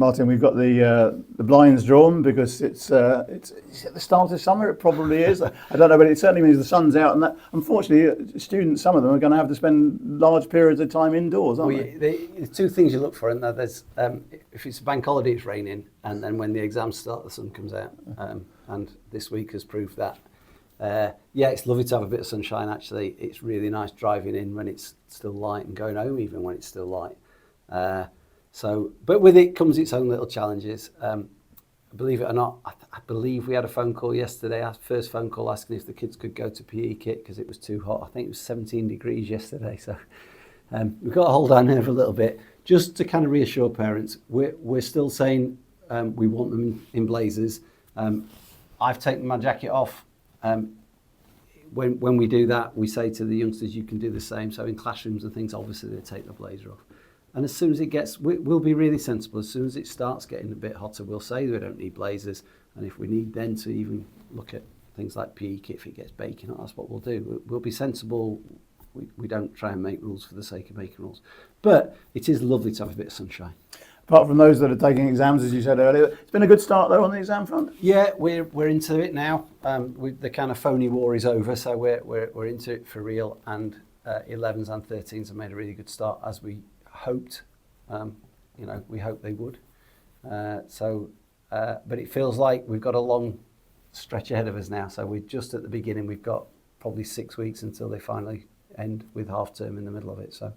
Martin, we've got the blinds drawn because it's at the start of summer. It probably is. I don't know, but it certainly means the sun's out, and that unfortunately, students, some of them are going to have to spend large periods of time indoors, aren't they? The two things you look for, and there's if it's a bank holiday, it's raining, and then when the exams start, the sun comes out, and this week has proved that. Yeah, it's lovely to have a bit of sunshine. Actually, it's really nice driving in when it's still light and going home even when it's still light. But with it comes its own little challenges. Believe it or not, I believe we had a phone call yesterday, our first phone call asking if the kids could go to PE kit because it was too hot. I think it was 17 degrees yesterday. So we've got to hold our nerve a little bit just to kind of reassure parents. We're still saying we want them in blazers. I've taken my jacket off. When we do that, we say to the youngsters, you can do the same. So in classrooms and things, obviously they take the blazer off. And as soon as it gets, we'll be really sensible. As soon as it starts getting a bit hotter, we'll say we don't need blazers. And if we need then to even look at things like PE kit, if it gets baking, that's what we'll do. We'll be sensible. We don't try and make rules for the sake of making rules. But it is lovely to have a bit of sunshine. Apart from those that are taking exams, as you said earlier, it's been a good start though on the exam front. Yeah, we're into it now. The kind of phony war is over, so we're into it for real. And 11s and 13s have made a really good start, as we hoped. We hope they would. But it feels like we've got a long stretch ahead of us now. So we're just at the beginning. We've got probably 6 weeks until they finally end with half term in the middle of it. So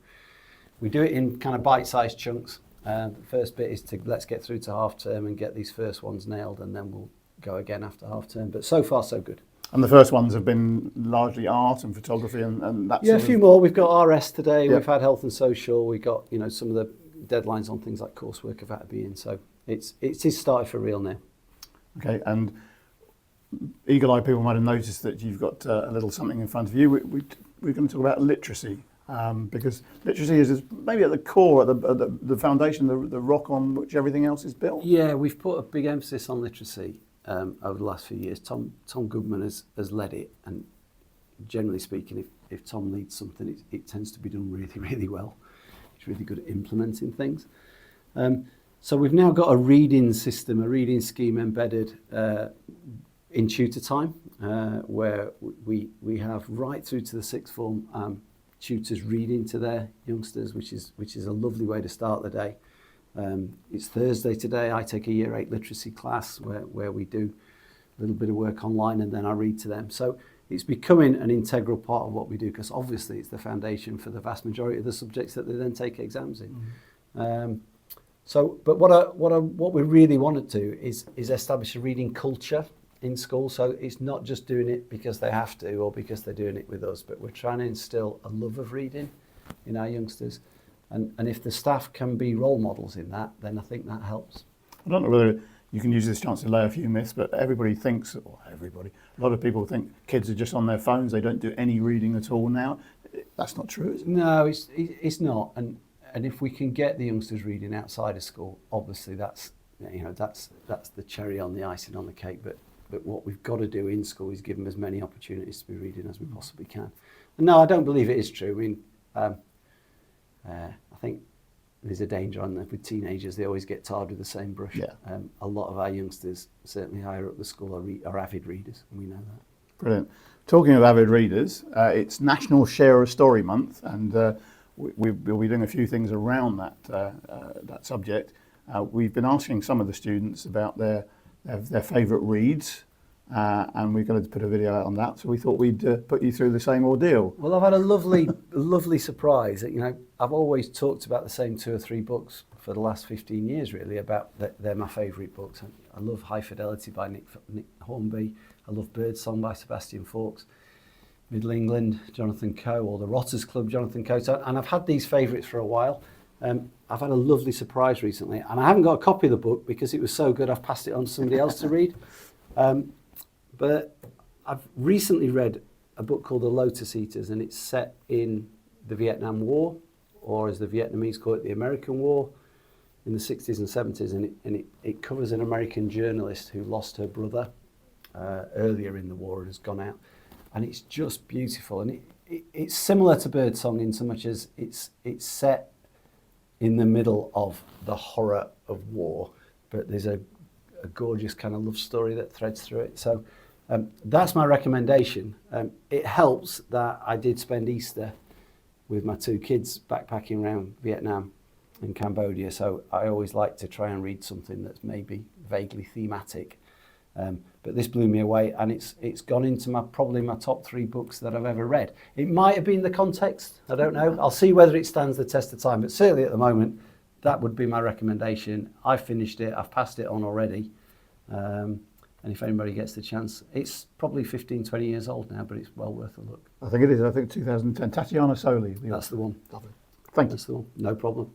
we do it in kind of bite-sized chunks. The first bit is let's get through to half term and get these first ones nailed, and then we'll go again after half term. But so far, so good. And the first ones have been largely art and photography and that. Yeah, a few more. We've got RS today. Yeah. We've had health and social. We got some of the deadlines on things like coursework have had to be in. So it is started for real now. Okay, and eagle-eyed people might have noticed that you've got a little something in front of you. We're going to talk about literacy. Because literacy is maybe at the core, at the foundation, the rock on which everything else is built. Yeah, we've put a big emphasis on literacy over the last few years. Tom Goodman has led it, and generally speaking, if Tom leads something, it tends to be done really, really well. He's really good at implementing things. So we've now got a reading system, a reading scheme embedded in tutor time, where we have right through to the sixth form tutors reading to their youngsters, which is a lovely way to start the day. It's Thursday today. I take a Year 8 literacy class where we do a little bit of work online and then I read to them. So it's becoming an integral part of what we do, because obviously it's the foundation for the vast majority of the subjects that they then take exams in. But what we really want to do is establish a reading culture in school. So it's not just doing it because they have to or because they're doing it with us, but we're trying to instill a love of reading in our youngsters. And if the staff can be role models in that, then I think that helps. I don't know whether you can use this chance to lay a few myths, but a lot of people think kids are just on their phones, they don't do any reading at all now. That's not true, is it? No, it's not. And if we can get the youngsters reading outside of school, obviously that's the cherry on the icing on the cake. But what we've got to do in school is give them as many opportunities to be reading as we possibly can. And no, I don't believe it is true. I mean, I think there's a danger on that with teenagers. They always get tarred with the same brush. Yeah. A lot of our youngsters, certainly higher up the school, are avid readers, and we know that. Brilliant. Talking of avid readers, it's National Share a Story Month, and we'll be doing a few things around that subject. We've been asking some of the students about their favourite reads, and we're going to put a video out on that. So we thought we'd put you through the same ordeal. Well, I've had a lovely surprise. I've always talked about the same 2 or 3 books for the last 15 years, really, about they're my favourite books. I love High Fidelity by Nick Hornby. I love Birdsong by Sebastian Faulks. Middle England, Jonathan Coe, or The Rotters Club, Jonathan Coe. And I've had these favourites for a while. I've had a lovely surprise recently, and I haven't got a copy of the book because it was so good I've passed it on to somebody else to read. But I've recently read a book called The Lotus Eaters, and it's set in the Vietnam War, or as the Vietnamese call it, the American War, in the 60s and 70s, and it covers an American journalist who lost her brother earlier in the war and has gone out. And it's just beautiful, and it's similar to Birdsong in so much as it's set in the middle of the horror of war, but there's a gorgeous kind of love story that threads through it. So that's my recommendation. It helps that I did spend Easter with my 2 kids backpacking around Vietnam and Cambodia, so I always like to try and read something that's maybe vaguely thematic. But this blew me away, and it's gone into probably my top 3 books that I've ever read. It might have been the context, I don't know. I'll see whether it stands the test of time, but certainly at the moment, that would be my recommendation. I've finished it, I've passed it on already. And if anybody gets the chance, it's probably 15, 20 years old now, but it's well worth a look. I think it is. I think 2010. Tatiana Soli. That's the one. Lovely. Thank you. That's the one. No problem.